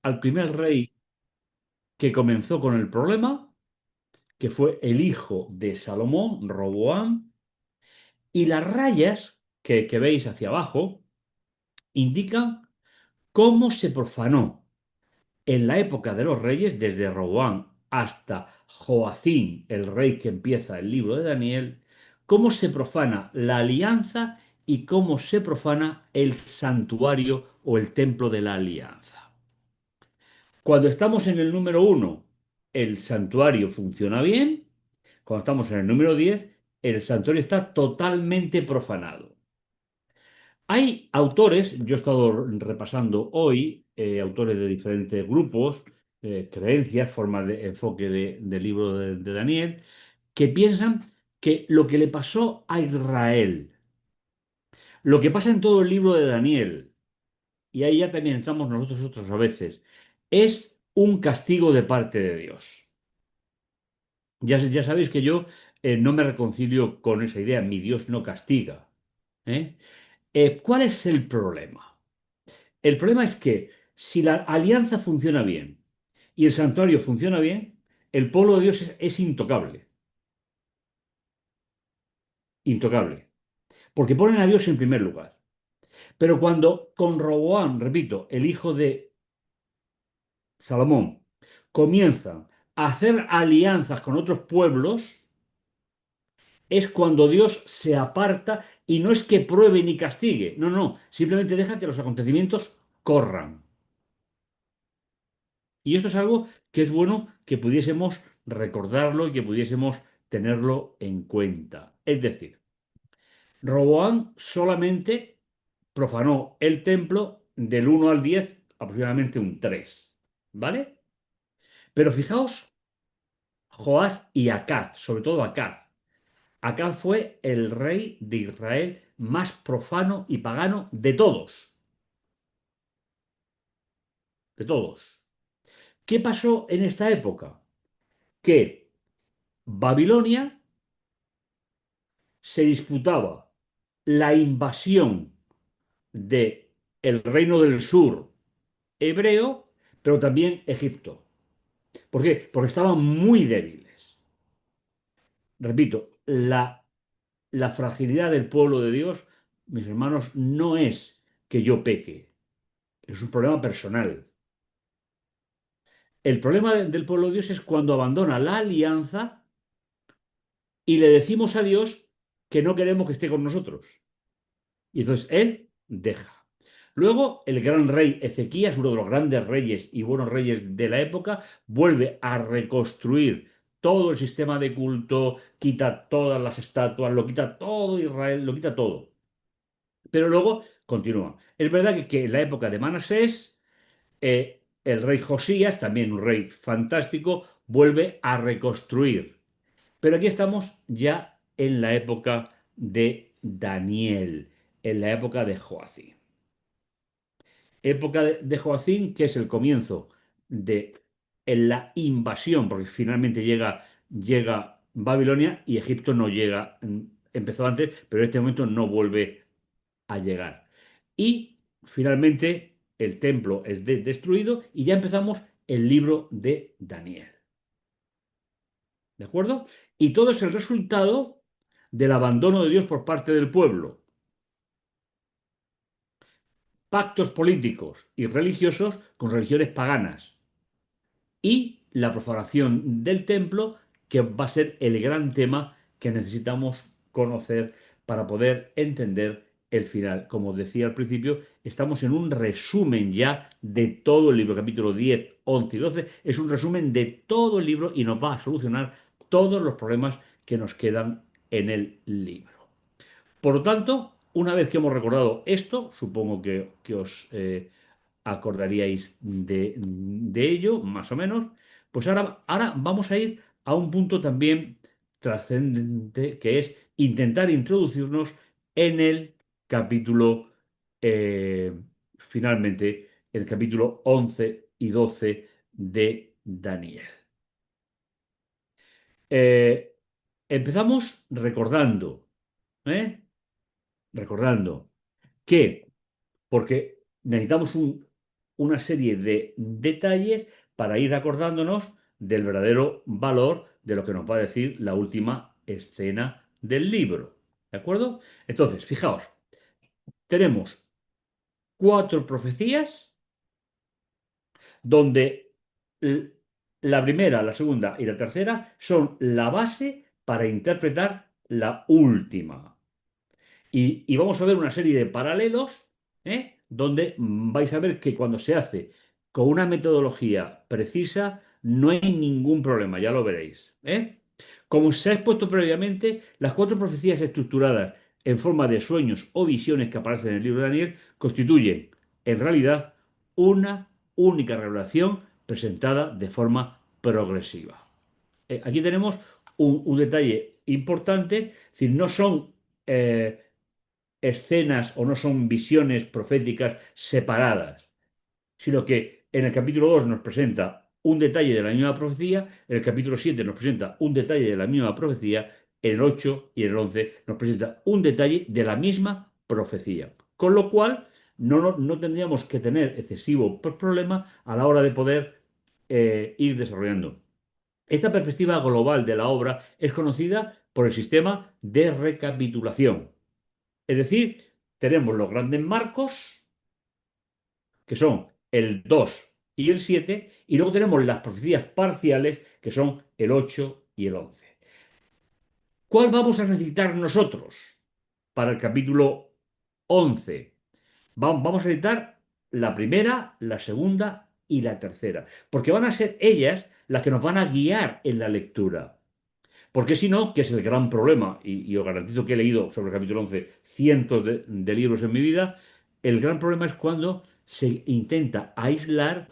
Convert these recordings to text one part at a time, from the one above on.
al primer rey que comenzó con el problema, que fue el hijo de Salomón, Roboam, y las rayas que veis hacia abajo indican cómo se profanó en la época de los reyes, desde Roboam hasta Joacim, el rey que empieza el libro de Daniel, cómo se profana la alianza y cómo se profana el santuario o el templo de la alianza. Cuando estamos en el número uno, el santuario funciona bien. Cuando estamos en el número 10, el santuario está totalmente profanado. Hay autores, yo he estado repasando hoy, autores de diferentes grupos, creencias, formas de enfoque del libro de Daniel, que piensan que lo que le pasó a Israel, lo que pasa en todo el libro de Daniel, y ahí ya también entramos nosotros otros a veces, es un castigo de parte de Dios. Ya sabéis que yo no me reconcilio con esa idea, mi Dios no castiga. ¿Eh? ¿Cuál es el problema? El problema es que si la alianza funciona bien y el santuario funciona bien, el pueblo de Dios es intocable, intocable, porque ponen a Dios en primer lugar. Pero cuando con Roboam, repito, el hijo de Salomón, comienzan a hacer alianzas con otros pueblos, es cuando Dios se aparta y no es que pruebe ni castigue, no, no, simplemente deja que los acontecimientos corran. Y esto es algo que es bueno que pudiésemos recordarlo y que pudiésemos tenerlo en cuenta. Es decir, Roboam solamente profanó el templo del 1 al 10, aproximadamente un 3, ¿vale? Pero fijaos, Joás y Acaz, sobre todo Acaz. Acaz fue el rey de Israel más profano y pagano de todos, de todos. ¿Qué pasó en esta época? Que Babilonia se disputaba la invasión de el reino del sur hebreo, pero también Egipto. ¿Por qué? Porque estaban muy débiles. Repito, la fragilidad del pueblo de Dios, mis hermanos, no es que yo peque, es un problema personal. El problema del pueblo de Dios es cuando abandona la alianza y le decimos a Dios que no queremos que esté con nosotros. Y entonces Él deja. Luego, el gran rey Ezequías, uno de los grandes reyes y buenos reyes de la época, vuelve a reconstruir todo el sistema de culto, quita todas las estatuas, lo quita todo Israel, lo quita todo. Pero luego continúa. Es verdad que en la época de Manasés, el rey Josías, también un rey fantástico, vuelve a reconstruir. Pero aquí estamos ya en la época de Daniel, en la época de Joacim. Época de Joacim, que es el comienzo de en la invasión, porque finalmente llega Babilonia y Egipto no llega, empezó antes, pero en este momento no vuelve a llegar. Y finalmente el templo es destruido y ya empezamos el libro de Daniel. ¿De acuerdo? Y todo es el resultado del abandono de Dios por parte del pueblo. Pactos políticos y religiosos con religiones paganas. Y la profanación del templo, que va a ser el gran tema que necesitamos conocer para poder entender el final. Como os decía al principio, estamos en un resumen ya de todo el libro, capítulo 10, 11 y 12. Es un resumen de todo el libro y nos va a solucionar todos los problemas que nos quedan en el libro. Por lo tanto, una vez que hemos recordado esto, supongo que os acordaríais de ello, más o menos, pues ahora vamos a ir a un punto también trascendente, que es intentar introducirnos en el capítulo, finalmente, el capítulo 11 y 12 de Daniel. Eh, Empezamos recordando, ¿eh? Recordando que, porque necesitamos una serie de detalles para ir acordándonos del verdadero valor de lo que nos va a decir la última escena del libro. ¿De acuerdo? Entonces, fijaos, tenemos cuatro profecías donde la primera, la segunda y la tercera son la base para interpretar la última. Y vamos a ver una serie de paralelos, donde vais a ver que cuando se hace con una metodología precisa, no hay ningún problema, ya lo veréis. Como se ha expuesto previamente, las cuatro profecías estructuradas en forma de sueños o visiones que aparecen en el libro de Daniel constituyen, en realidad, una única revelación presentada de forma progresiva. Aquí tenemos un detalle importante, es decir, no son escenas o no son visiones proféticas separadas, sino que en el capítulo 2 nos presenta un detalle de la misma profecía, en el capítulo 7 nos presenta un detalle de la misma profecía, en el 8 y en el 11 nos presenta un detalle de la misma profecía. Con lo cual, no tendríamos que tener excesivo problema a la hora de poder ir desarrollando. Esta perspectiva global de la obra es conocida por el sistema de recapitulación. Es decir, tenemos los grandes marcos, que son el 2 y el 7, y luego tenemos las profecías parciales, que son el 8 y el 11. ¿Cuál vamos a necesitar nosotros para el capítulo 11? Vamos a necesitar la primera, la segunda y la tercera, porque van a ser ellas las que nos van a guiar en la lectura. Porque si no, que es el gran problema, y os garantizo que he leído sobre el capítulo 11 cientos de libros en mi vida, el gran problema es cuando se intenta aislar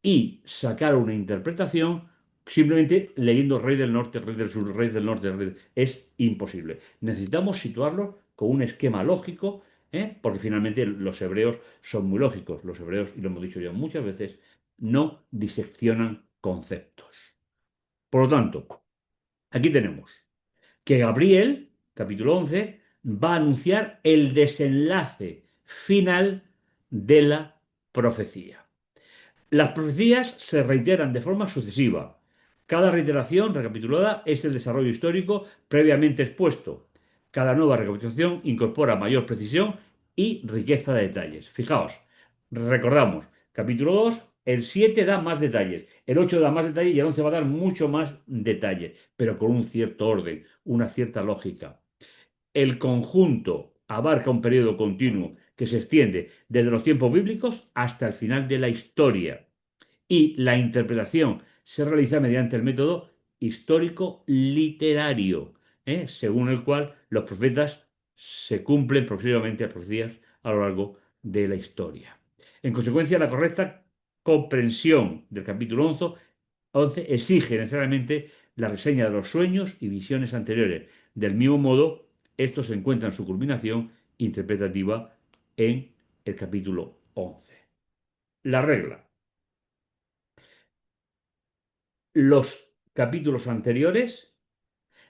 y sacar una interpretación simplemente leyendo Rey del Norte, Rey del Sur, Rey del Norte, es imposible. Necesitamos situarlo con un esquema lógico, porque finalmente los hebreos son muy lógicos. Los hebreos, y lo hemos dicho ya muchas veces, no diseccionan conceptos. Por lo tanto, aquí tenemos que Gabriel, capítulo 11, va a anunciar el desenlace final de la profecía. Las profecías se reiteran de forma sucesiva. Cada reiteración recapitulada es el desarrollo histórico previamente expuesto. Cada nueva recapitulación incorpora mayor precisión y riqueza de detalles. Fijaos, recordamos, capítulo 2, el 7 da más detalles, el 8 da más detalles y el 11 va a dar mucho más detalle, pero con un cierto orden, una cierta lógica. El conjunto abarca un periodo continuo que se extiende desde los tiempos bíblicos hasta el final de la historia, y la interpretación se realiza mediante el método histórico literario, según el cual los profetas se cumplen progresivamente las profecías a lo largo de la historia. En consecuencia, la correcta comprensión del capítulo 11 exige necesariamente la reseña de los sueños y visiones anteriores. Del mismo modo, esto se encuentra en su culminación interpretativa en el capítulo 11. La regla. Los capítulos anteriores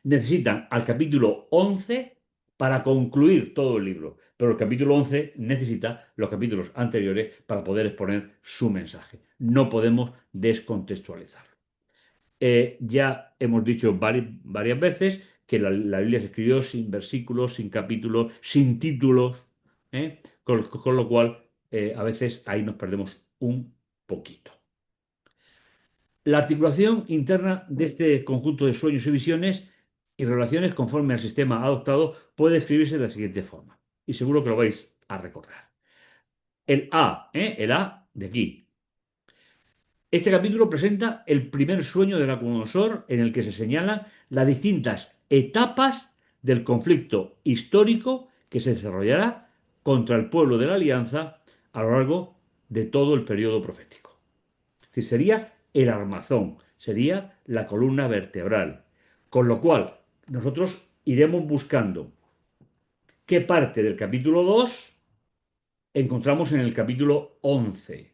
necesitan al capítulo 11 para concluir todo el libro, pero el capítulo 11 necesita los capítulos anteriores para poder exponer su mensaje. No podemos descontextualizar. Ya hemos dicho varias veces que la Biblia se escribió sin versículos, sin capítulos, sin títulos, con lo cual a veces ahí nos perdemos un poquito. La articulación interna de este conjunto de sueños y visiones y relaciones conforme al sistema adoptado puede escribirse de la siguiente forma, y seguro que lo vais a recordar. El A de aquí. Este capítulo presenta el primer sueño de Nabucodonosor en el que se señalan las distintas etapas del conflicto histórico que se desarrollará contra el pueblo de la Alianza a lo largo de todo el periodo profético. Es decir, sería el armazón, sería la columna vertebral. Con lo cual, nosotros iremos buscando qué parte del capítulo 2 encontramos en el capítulo 11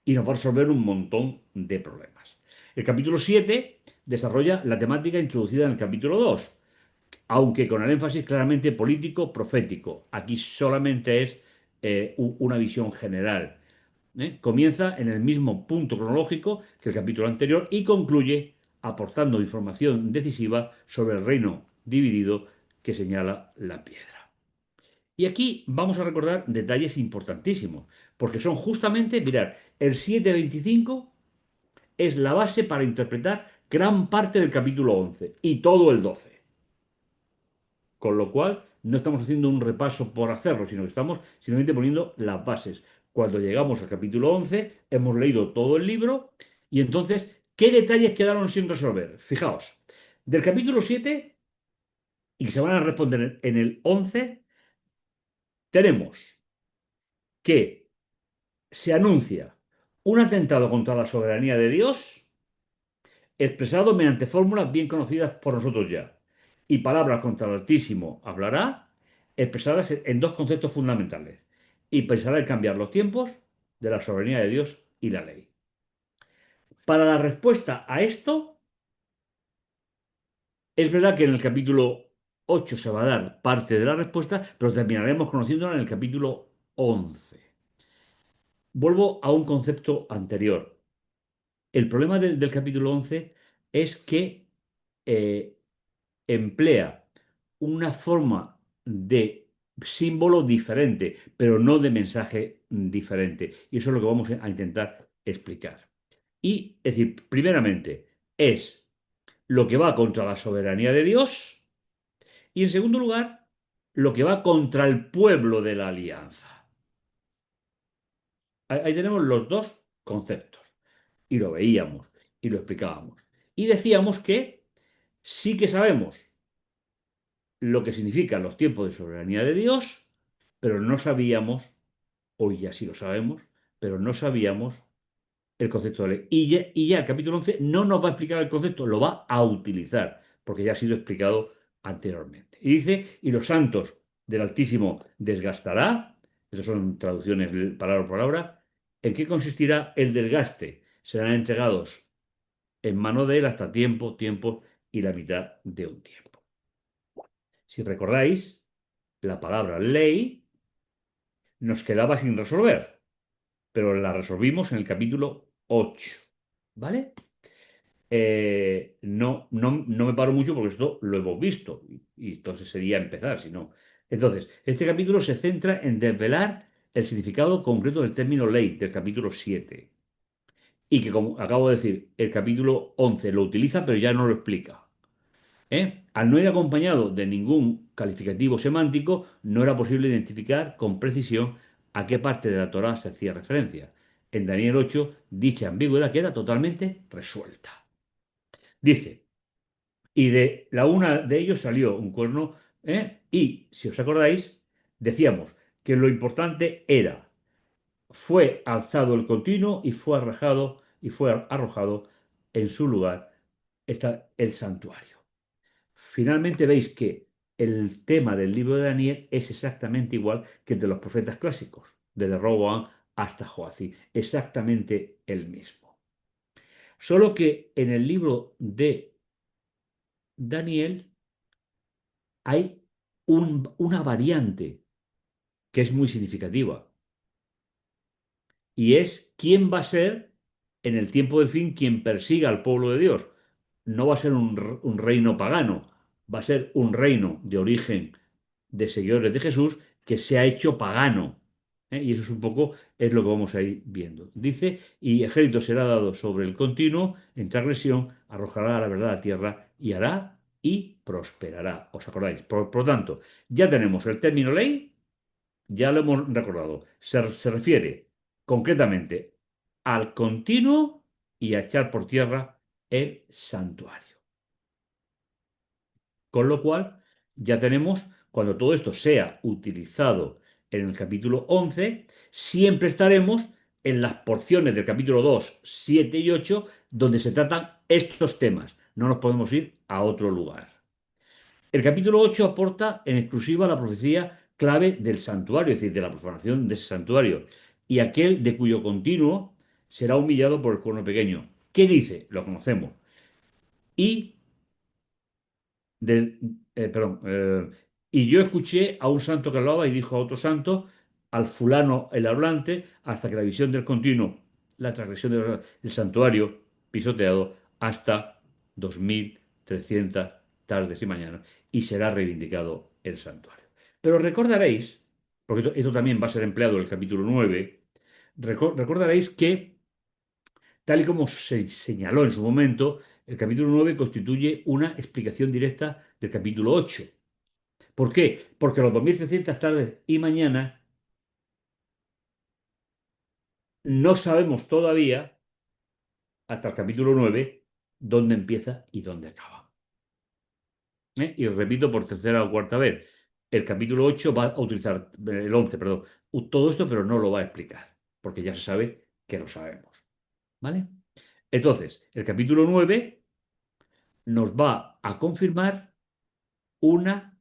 y nos va a resolver un montón de problemas. El capítulo 7 desarrolla la temática introducida en el capítulo 2, aunque con el énfasis claramente político profético. Aquí solamente es una visión general. Comienza en el mismo punto cronológico que el capítulo anterior y concluye aportando información decisiva sobre el reino dividido que señala la piedra. Y aquí vamos a recordar detalles importantísimos, porque son justamente, mirar, el 7:25 es la base para interpretar gran parte del capítulo 11 y todo el 12. Con lo cual, no estamos haciendo un repaso por hacerlo, sino que estamos simplemente poniendo las bases. Cuando llegamos al capítulo 11, hemos leído todo el libro y entonces, ¿qué detalles quedaron sin resolver? Fijaos, del capítulo 7, y que se van a responder en el 11, tenemos que se anuncia un atentado contra la soberanía de Dios, expresado mediante fórmulas bien conocidas por nosotros ya, y palabras contra el Altísimo hablará, expresadas en dos conceptos fundamentales, y pensará en cambiar los tiempos de la soberanía de Dios y la ley. Para la respuesta a esto, es verdad que en el capítulo 8 se va a dar parte de la respuesta, pero terminaremos conociéndola en el capítulo 11. Vuelvo a un concepto anterior. El problema del capítulo 11 es que eh, emplea una forma de símbolo diferente, pero no de mensaje diferente. Y eso es lo que vamos a intentar explicar. Y, es decir, primeramente, es lo que va contra la soberanía de Dios y, en segundo lugar, lo que va contra el pueblo de la alianza. Ahí tenemos los dos conceptos. Y lo veíamos y lo explicábamos. Y decíamos que sí que sabemos lo que significan los tiempos de soberanía de Dios, pero no sabíamos, hoy ya sí lo sabemos, pero no sabíamos el concepto de ley. Y ya el capítulo 11 no nos va a explicar el concepto, lo va a utilizar, porque ya ha sido explicado anteriormente. Y dice, y los santos del Altísimo desgastará, estas son traducciones palabra por palabra, ¿en qué consistirá el desgaste? Serán entregados en mano de él hasta tiempo y la mitad de un tiempo. Si recordáis, la palabra ley nos quedaba sin resolver, pero la resolvimos en el capítulo 8. ¿Vale? No me paro mucho porque esto lo hemos visto y entonces sería empezar, si no. Entonces, este capítulo se centra en desvelar el significado concreto del término ley del capítulo 7 y que, como acabo de decir, el capítulo 11 lo utiliza, pero ya no lo explica. Al no ir acompañado de ningún calificativo semántico, no era posible identificar con precisión a qué parte de la Torá se hacía referencia. En Daniel 8, dicha ambigüedad queda totalmente resuelta. Dice, y de la una de ellos salió un cuerno, y, si os acordáis, decíamos que lo importante era, fue alzado el continuo y fue arrojado en su lugar está el santuario. Finalmente veis que el tema del libro de Daniel es exactamente igual que el de los profetas clásicos, desde Roboam hasta Joacim, exactamente el mismo. Solo que en el libro de Daniel hay una variante que es muy significativa, y es quién va a ser en el tiempo del fin quien persiga al pueblo de Dios. No va a ser un reino pagano, va a ser un reino de origen de seguidores de Jesús que se ha hecho pagano. Y eso es un poco es lo que vamos a ir viendo. Dice, y ejército será dado sobre el continuo, en transgresión, arrojará la verdad a tierra y hará y prosperará. ¿Os acordáis? Por lo tanto, ya tenemos el término ley, ya lo hemos recordado. Se refiere concretamente al continuo y a echar por tierra el santuario. Con lo cual, ya tenemos, cuando todo esto sea utilizado en el capítulo 11, siempre estaremos en las porciones del capítulo 2, 7 y 8, donde se tratan estos temas. No nos podemos ir a otro lugar. El capítulo 8 aporta en exclusiva la profecía clave del santuario, es decir, de la profanación de ese santuario, y aquel de cuyo continuo será humillado por el cuerno pequeño. ¿Qué dice? Lo conocemos. Y del- perdón, y yo escuché a un santo que hablaba y dijo a otro santo, al fulano el hablante, hasta que la visión del continuo, la transgresión del santuario pisoteado, hasta 2300 tardes y mañanas, y será reivindicado el santuario. Pero recordaréis, porque esto también va a ser empleado en el capítulo 9, recordaréis que, tal y como se señaló en su momento, el capítulo 9 constituye una explicación directa del capítulo 8. ¿Por qué? Porque los 2300 tardes y mañanas no sabemos todavía, hasta el capítulo 9, dónde empieza y dónde acaba. Y repito por tercera o cuarta vez, el capítulo 8 va a utilizar, el 11, perdón, todo esto, pero no lo va a explicar, porque ya se sabe que lo sabemos. ¿Vale? Entonces, el capítulo 9 nos va a confirmar una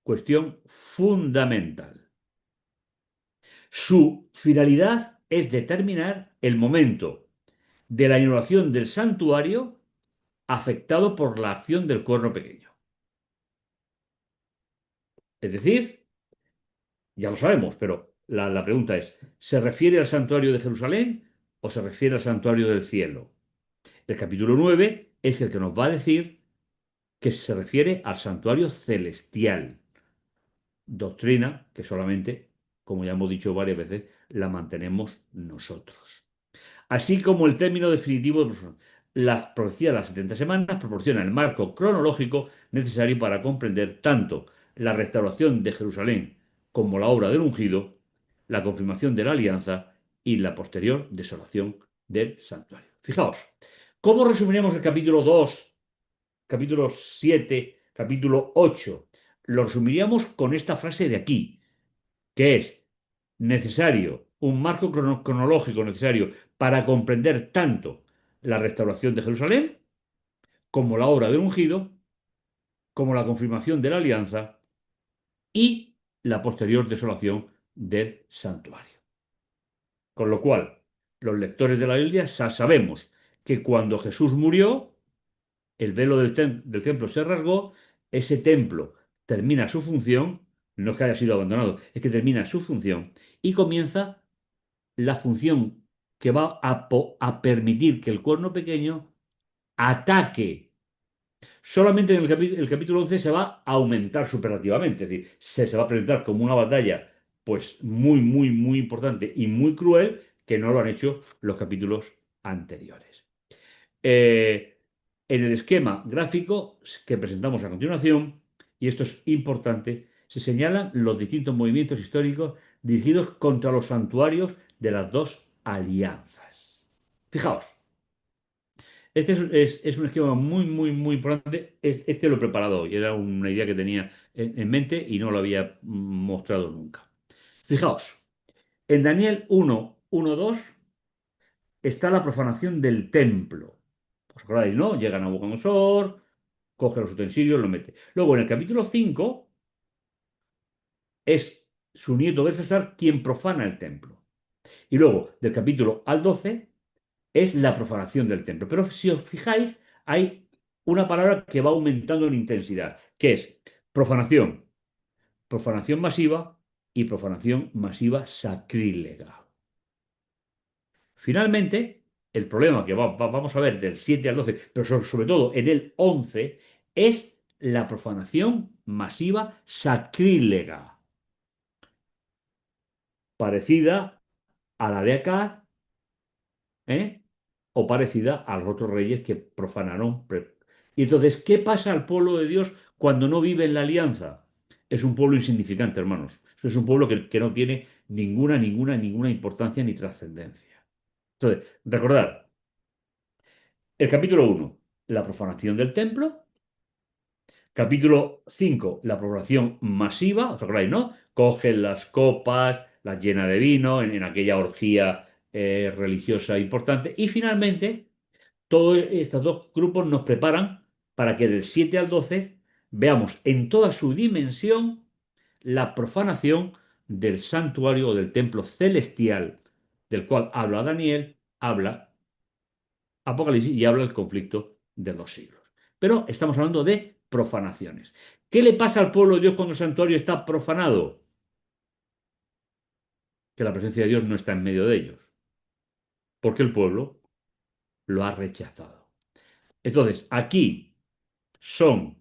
cuestión fundamental. Su finalidad es determinar el momento de la inauguración del santuario afectado por la acción del cuerno pequeño. Es decir, ya lo sabemos, pero la pregunta es, ¿se refiere al santuario de Jerusalén o se refiere al santuario del cielo? El capítulo 9 es el que nos va a decir que se refiere al santuario celestial, doctrina que solamente, como ya hemos dicho varias veces, la mantenemos nosotros. Así como el término definitivo de la profecía de las 70 semanas proporciona el marco cronológico necesario para comprender tanto la restauración de Jerusalén como la obra del ungido, la confirmación de la alianza y la posterior desolación del santuario. Fijaos, ¿cómo resumiremos el capítulo 2, capítulo 7, capítulo 8? Lo resumiríamos con esta frase de aquí, que es necesario, un marco cronológico necesario para comprender tanto la restauración de Jerusalén como la obra del ungido, como la confirmación de la alianza y la posterior desolación del santuario. Con lo cual, los lectores de la Biblia sabemos que cuando Jesús murió, el velo del templo se rasgó, ese templo termina su función, no es que haya sido abandonado, es que termina su función y comienza la función que va a permitir que el cuerno pequeño ataque. Solamente en el capítulo 11 se va a aumentar superlativamente, es decir, se va a presentar como una batalla pues muy, muy, muy importante y muy cruel que no lo han hecho los capítulos anteriores. Eh, en el esquema gráfico que presentamos a continuación, y esto es importante, se señalan los distintos movimientos históricos dirigidos contra los santuarios de las dos alianzas. Fijaos, este es un esquema muy, muy, muy importante. Este lo he preparado hoy, era una idea que tenía en mente y no lo había mostrado nunca. Fijaos, en Daniel 1:1-2 está la profanación del templo. ¿Os acordáis, no? Llega Nabucodonosor, coge los utensilios, lo mete. Luego, en el capítulo 5, es su nieto Belsasar quien profana el templo. Y luego, del capítulo al 12, es la profanación del templo. Pero si os fijáis, hay una palabra que va aumentando en intensidad, que es profanación, profanación masiva y profanación masiva sacrílega. Finalmente, el problema que vamos a ver del 7 al 12, pero sobre todo en el 11, es la profanación masiva sacrílega, parecida a la de Acaz, ¿eh? O parecida a los otros reyes que profanaron. Y entonces, ¿qué pasa al pueblo de Dios cuando no vive en la alianza? Es un pueblo insignificante, hermanos. Es un pueblo que no tiene ninguna importancia ni trascendencia. Entonces, recordad, el capítulo 1, la profanación del templo. Capítulo 5, la profanación masiva. ¿Os acordáis, no? Cogen las copas, las llena de vino en aquella orgía religiosa importante. Y finalmente, todos estos dos grupos nos preparan para que del 7 al 12 veamos en toda su dimensión la profanación del santuario o del templo celestial, del cual habla Daniel, habla Apocalipsis y habla del conflicto de los siglos. Pero estamos hablando de profanaciones. ¿Qué le pasa al pueblo de Dios cuando el santuario está profanado? que la presencia de Dios no está en medio de ellos, porque el pueblo lo ha rechazado. Entonces, aquí son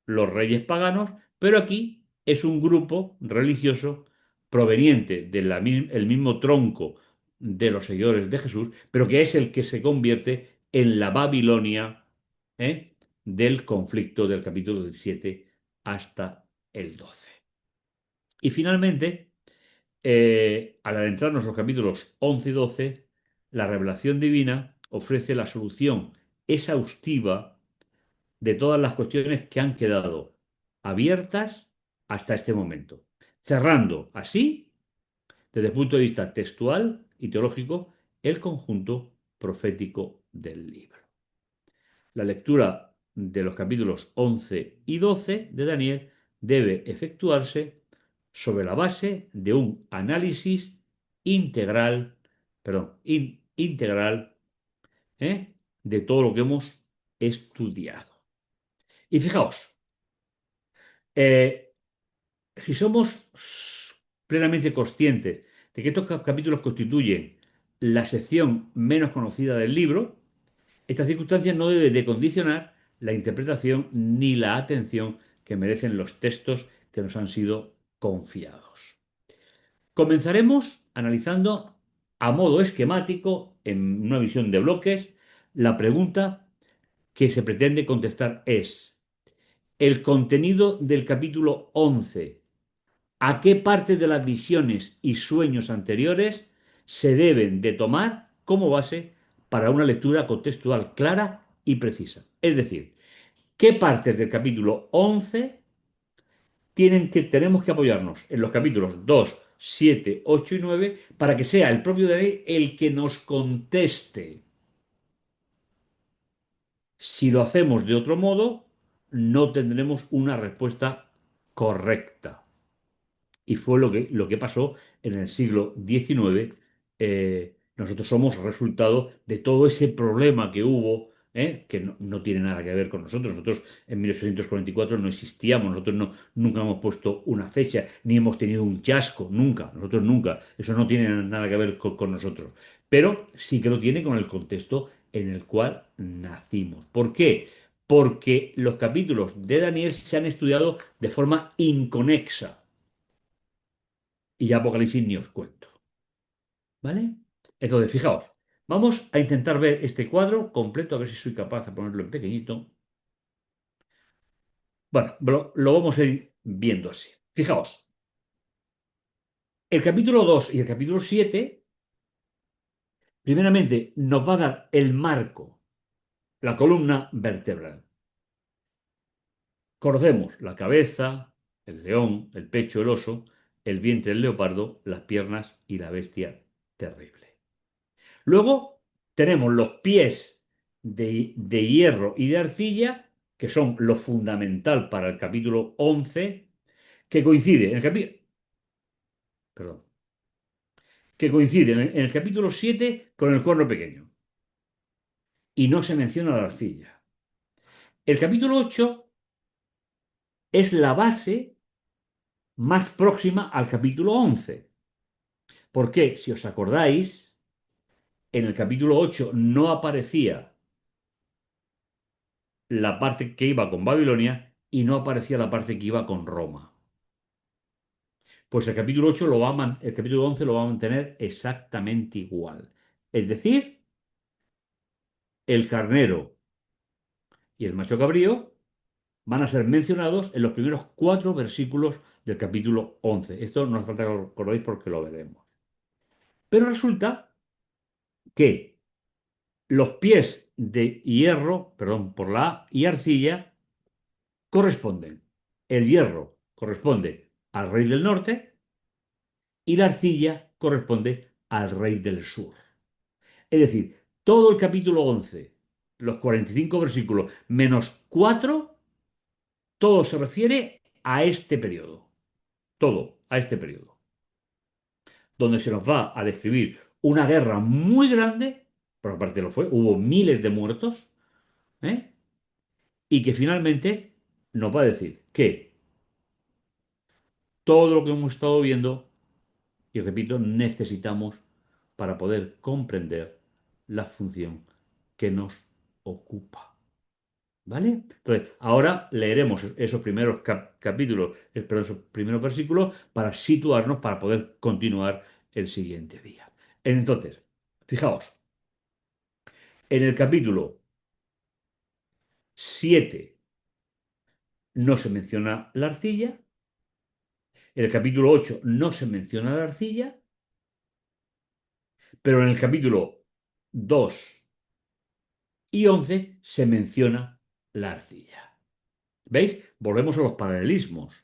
los reyes paganos, pero aquí es un grupo religioso proveniente del mismo tronco de los seguidores de Jesús, pero que es el que se convierte en la Babilonia, ¿eh? Del conflicto del capítulo 17 hasta el 12. Y finalmente, al adentrarnos los capítulos 11 y 12, la revelación divina ofrece la solución exhaustiva de todas las cuestiones que han quedado abiertas hasta este momento, cerrando así, desde el punto de vista textual y teológico, el conjunto profético del libro. La lectura de los capítulos 11 y 12 de Daniel debe efectuarse sobre la base de un análisis integral, perdón, integral, de todo lo que hemos estudiado. Y fijaos, eh, si somos plenamente conscientes de que estos capítulos constituyen la sección menos conocida del libro, esta circunstancia no debe de condicionar la interpretación ni la atención que merecen los textos que nos han sido confiados. Comenzaremos analizando a modo esquemático, en una visión de bloques, la pregunta que se pretende contestar es: ¿el contenido del capítulo 11 a qué parte de las visiones y sueños anteriores se deben de tomar como base para una lectura contextual clara y precisa? Es decir, ¿qué partes del capítulo 11 tenemos que apoyarnos en los capítulos 2, 7, 8 y 9 para que sea el propio Daniel el que nos conteste? Si lo hacemos de otro modo, no tendremos una respuesta correcta. Y fue lo que pasó en el siglo XIX. Nosotros somos resultado de todo ese problema que hubo, que no tiene nada que ver con nosotros. Nosotros en 1844 no existíamos, nosotros nunca hemos puesto una fecha, ni hemos tenido un chasco, nunca, nosotros nunca. Eso no tiene nada que ver con nosotros. Pero sí que lo tiene con el contexto en el cual nacimos. ¿Por qué? Porque los capítulos de Daniel se han estudiado de forma inconexa y Apocalipsis ni os cuento. ¿Vale? Entonces, fijaos, vamos a intentar ver este cuadro completo, a ver si soy capaz de ponerlo en pequeñito. Bueno, lo vamos a ir viendo así. Fijaos, el capítulo 2 y el capítulo 7, primeramente, nos va a dar el marco, la columna vertebral. Conocemos la cabeza, el león, el pecho, el oso, el vientre, el leopardo, las piernas y la bestia terrible. Luego tenemos los pies de hierro y de arcilla, que son lo fundamental para el capítulo 11, que coincide en el perdón, que coincide en el capítulo 7 con el cuerno pequeño. Y no se menciona la arcilla. El capítulo 8 es la base más próxima al capítulo 11. Porque, si os acordáis, en el capítulo 8 no aparecía la parte que iba con Babilonia y no aparecía la parte que iba con Roma. Pues el capítulo 8 el capítulo 11 lo va a mantener exactamente igual. Es decir, el carnero y el macho cabrío van a ser mencionados en los primeros 4 versículos del capítulo 11. Esto no hace falta que lo recordéis porque lo veremos. Pero resulta que los pies de hierro, perdón, por la A, y arcilla corresponden. El hierro corresponde al rey del norte y la arcilla corresponde al rey del sur. Es decir, todo el capítulo 11, los 45 versículos, menos 4, todo se refiere a este periodo. Todo a este periodo. Donde se nos va a describir una guerra muy grande, por aparte lo fue, hubo miles de muertos, ¿eh? Y que finalmente nos va a decir que todo lo que hemos estado viendo Y repito, necesitamos para poder comprender la función que nos ocupa. ¿Vale? Entonces, ahora leeremos esos primeros capítulos, perdón, esos primeros versículos para situarnos, para poder continuar el siguiente día. Entonces, fijaos, en el capítulo 7 no se menciona la arcilla, en el capítulo 8 no se menciona la arcilla, pero en el capítulo 2 y 11 se menciona la arcilla. ¿Veis? Volvemos a los paralelismos.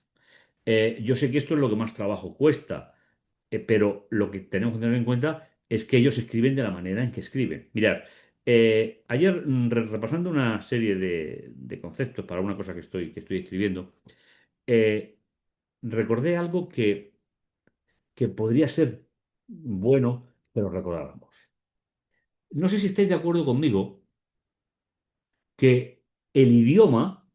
Yo sé que esto es lo que más trabajo cuesta, pero lo que tenemos que tener en cuenta es que ellos escriben de la manera en que escriben. Mirad, ayer repasando una serie de conceptos para una cosa que estoy escribiendo, eh, recordé algo que podría ser bueno que lo recordáramos. No sé si estáis de acuerdo conmigo que el idioma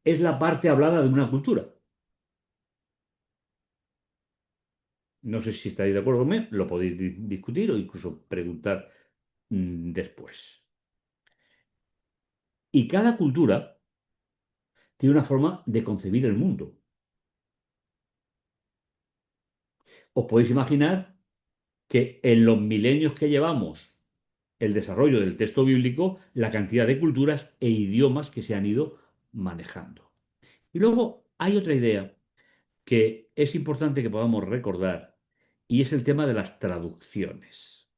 es la parte hablada de una cultura. No sé si estáis de acuerdo conmigo, lo podéis discutir o incluso preguntar después. Y cada cultura tiene una forma de concebir el mundo. Os podéis imaginar que en los milenios que llevamos el desarrollo del texto bíblico, la cantidad de culturas e idiomas que se han ido manejando. Y luego hay otra idea que es importante que podamos recordar y es el tema de las traducciones.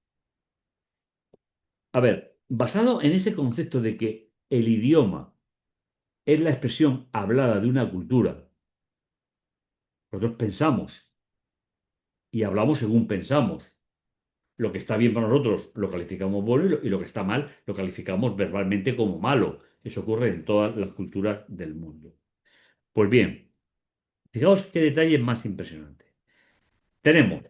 A ver, basado en ese concepto de que el idioma es la expresión hablada de una cultura, nosotros pensamos y hablamos según pensamos. Lo que está bien para nosotros lo calificamos bueno y lo que está mal lo calificamos verbalmente como malo. Eso ocurre en todas las culturas del mundo. Pues bien, fijaos qué detalle más impresionante. Tenemos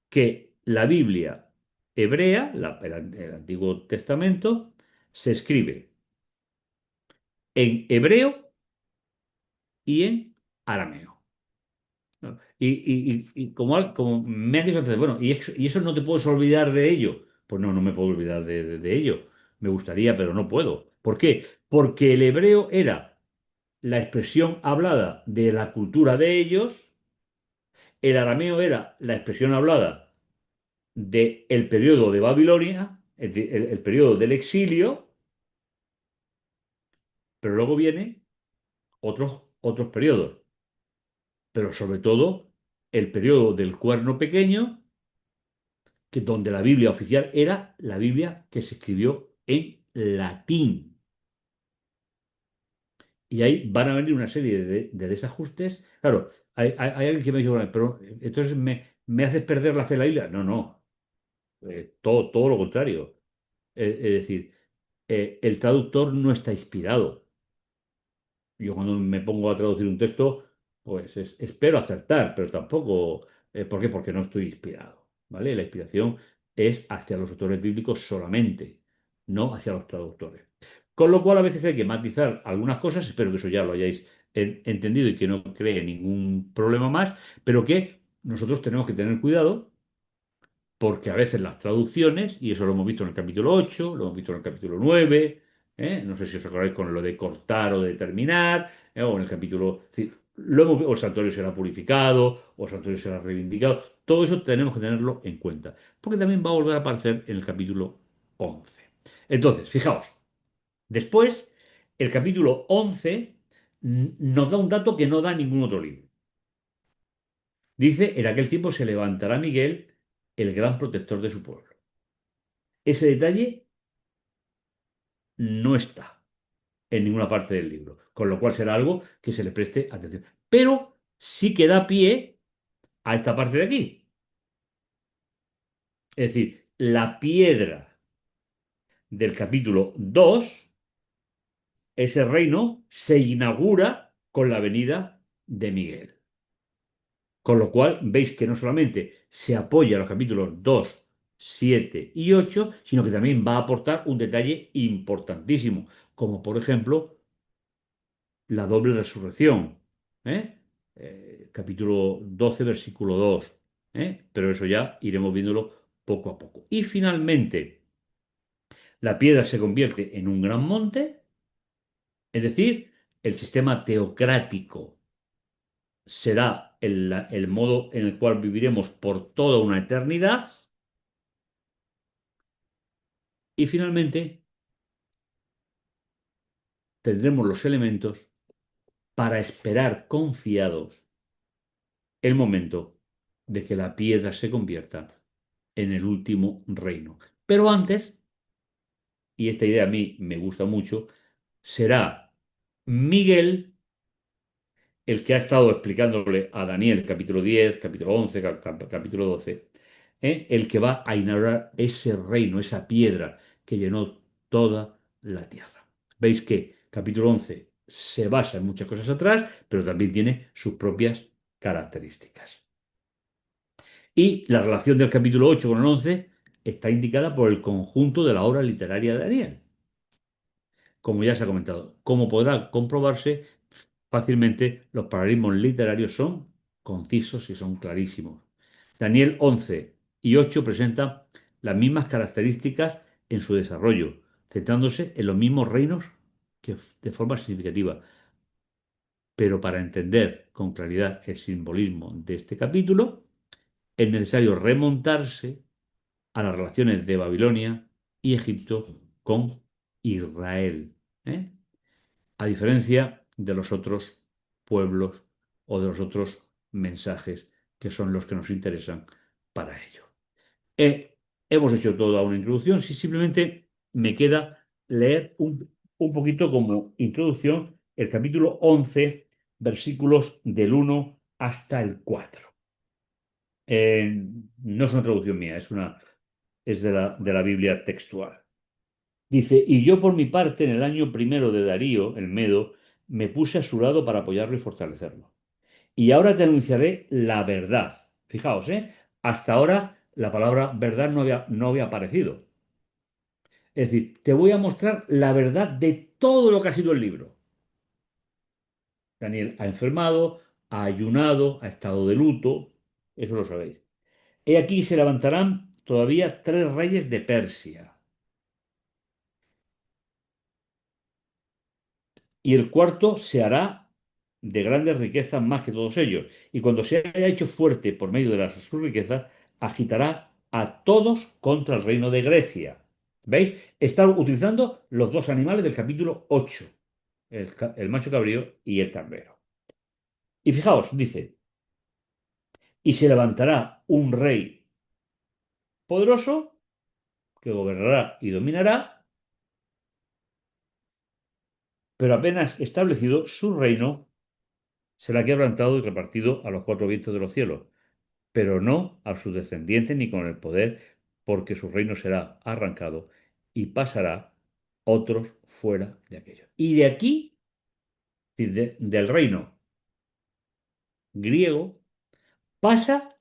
que la Biblia hebrea, el Antiguo Testamento, se escribe en hebreo y en arameo. ¿No? Y como me han dicho antes, bueno, ¿y eso no te puedes olvidar de ello? Pues no, no me puedo olvidar de ello. Me gustaría, pero no puedo. ¿Por qué? Porque el hebreo era la expresión hablada de la cultura de ellos, el arameo era la expresión hablada del periodo de Babilonia, el periodo del exilio, pero luego vienen otros periodos, pero sobre todo el periodo del Cuerno Pequeño, que donde la Biblia oficial era la Biblia que se escribió en latín. Y ahí van a venir una serie de desajustes. Claro, hay alguien que me dice, "Bueno, pero entonces me haces perder la fe en la Biblia". No, no, todo lo contrario. Es decir, el traductor no está inspirado. Yo cuando me pongo a traducir un texto, pues espero acertar, pero tampoco. ¿Por qué? Porque no estoy inspirado, ¿vale? La inspiración es hacia los autores bíblicos solamente, no hacia los traductores. Con lo cual a veces hay que matizar algunas cosas, espero que eso ya lo hayáis entendido y que no cree ningún problema más, pero que nosotros tenemos que tener cuidado porque a veces las traducciones, y eso lo hemos visto en el capítulo 8, lo hemos visto en el capítulo 9, no sé si os acordáis con lo de cortar o de terminar, o en el capítulo, es decir, o el santuario será purificado, o el santuario será reivindicado, todo eso tenemos que tenerlo en cuenta, porque también va a volver a aparecer en el capítulo 11. Entonces, fijaos, después, el capítulo 11 nos da un dato que no da ningún otro libro. Dice, en aquel tiempo se levantará Miguel, el gran protector de su pueblo. Ese detalle no está en ninguna parte del libro, con lo cual será algo que se le preste atención. Pero sí que da pie a esta parte de aquí. Es decir, la piedra del capítulo 2, ese reino, se inaugura con la venida de Miguel. Con lo cual veis que no solamente se apoya a los capítulos 2, 7 y 8, sino que también va a aportar un detalle importantísimo, como por ejemplo la doble resurrección. ¿eh? capítulo 12, versículo 2. Pero eso ya iremos viéndolo poco a poco. Y finalmente, la piedra se convierte en un gran monte, es decir, el sistema teocrático será el modo en el cual viviremos por toda una eternidad. Y finalmente, tendremos los elementos para esperar confiados el momento de que la piedra se convierta en el último reino. Pero antes, y esta idea a mí me gusta mucho, será Miguel el que ha estado explicándole a Daniel capítulo 10, capítulo 11, capítulo 12, el que va a inaugurar ese reino, esa piedra que llenó toda la tierra. Veis que capítulo 11 se basa en muchas cosas atrás, pero también tiene sus propias características. Y la relación del capítulo 8 con el 11 está indicada por el conjunto de la obra literaria de Daniel, como ya se ha comentado. Como podrá comprobarse fácilmente, los paralelismos literarios son concisos y son clarísimos. Daniel 11 y 8 presentan las mismas características en su desarrollo, centrándose en los mismos reinos que de forma significativa. Pero para entender con claridad el simbolismo de este capítulo, es necesario remontarse a las relaciones de Babilonia y Egipto con Israel, ¿eh? A diferencia de los otros pueblos o de los otros mensajes que son los que nos interesan para ello. Hemos hecho toda una introducción, si simplemente me queda leer un poquito como introducción el capítulo 11, versículos del 1 hasta el 4. No es una traducción mía, es de la Biblia textual. Dice, y yo por mi parte, en el año primero de Darío, el Medo, me puse a su lado para apoyarlo y fortalecerlo. Y ahora te anunciaré la verdad. Fijaos, hasta ahora la palabra verdad no había aparecido. Es decir, te voy a mostrar la verdad de todo lo que ha sido el libro. Daniel ha enfermado, ha ayunado, ha estado de luto, eso lo sabéis. He aquí se levantarán todavía 3 reyes de Persia. Y el cuarto se hará de grandes riquezas más que todos ellos. Y cuando se haya hecho fuerte por medio de sus riquezas, agitará a todos contra el reino de Grecia. ¿Veis? Está utilizando los dos animales del capítulo 8, el macho cabrío y el ternero. Y fijaos, dice, y se levantará un rey poderoso que gobernará y dominará, pero apenas establecido su reino, será quebrantado y repartido a los 4 vientos de los cielos, pero no a sus descendientes ni con el poder, porque su reino será arrancado y pasará otros fuera de aquello. Y de aquí, del reino griego, pasa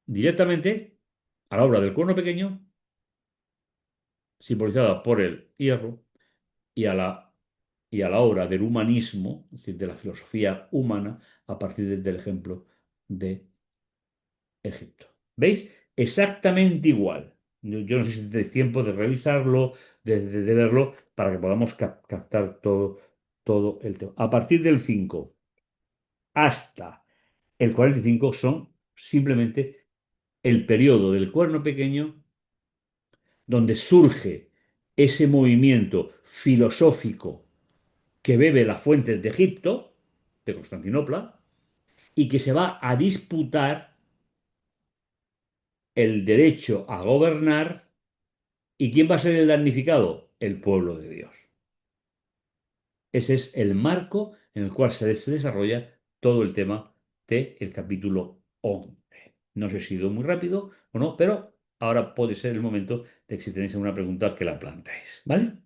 directamente a la obra del cuerno pequeño, simbolizada por el hierro, y a la obra del humanismo, es decir, de la filosofía humana, a partir del ejemplo de Egipto. ¿Veis? Exactamente igual. Yo no sé si tenéis tiempo de revisarlo, de verlo, para que podamos captar todo el tema. A partir del 5 hasta el 45 son simplemente el periodo del cuerno pequeño donde surge ese movimiento filosófico que bebe las fuentes de Egipto, de Constantinopla, y que se va a disputar el derecho a gobernar. ¿Y quién va a ser el damnificado? El pueblo de Dios. Ese es el marco en el cual se desarrolla todo el tema del capítulo 11. No sé si he sido muy rápido o no, pero ahora puede ser el momento de que si tenéis alguna pregunta que la planteéis. ¿Vale?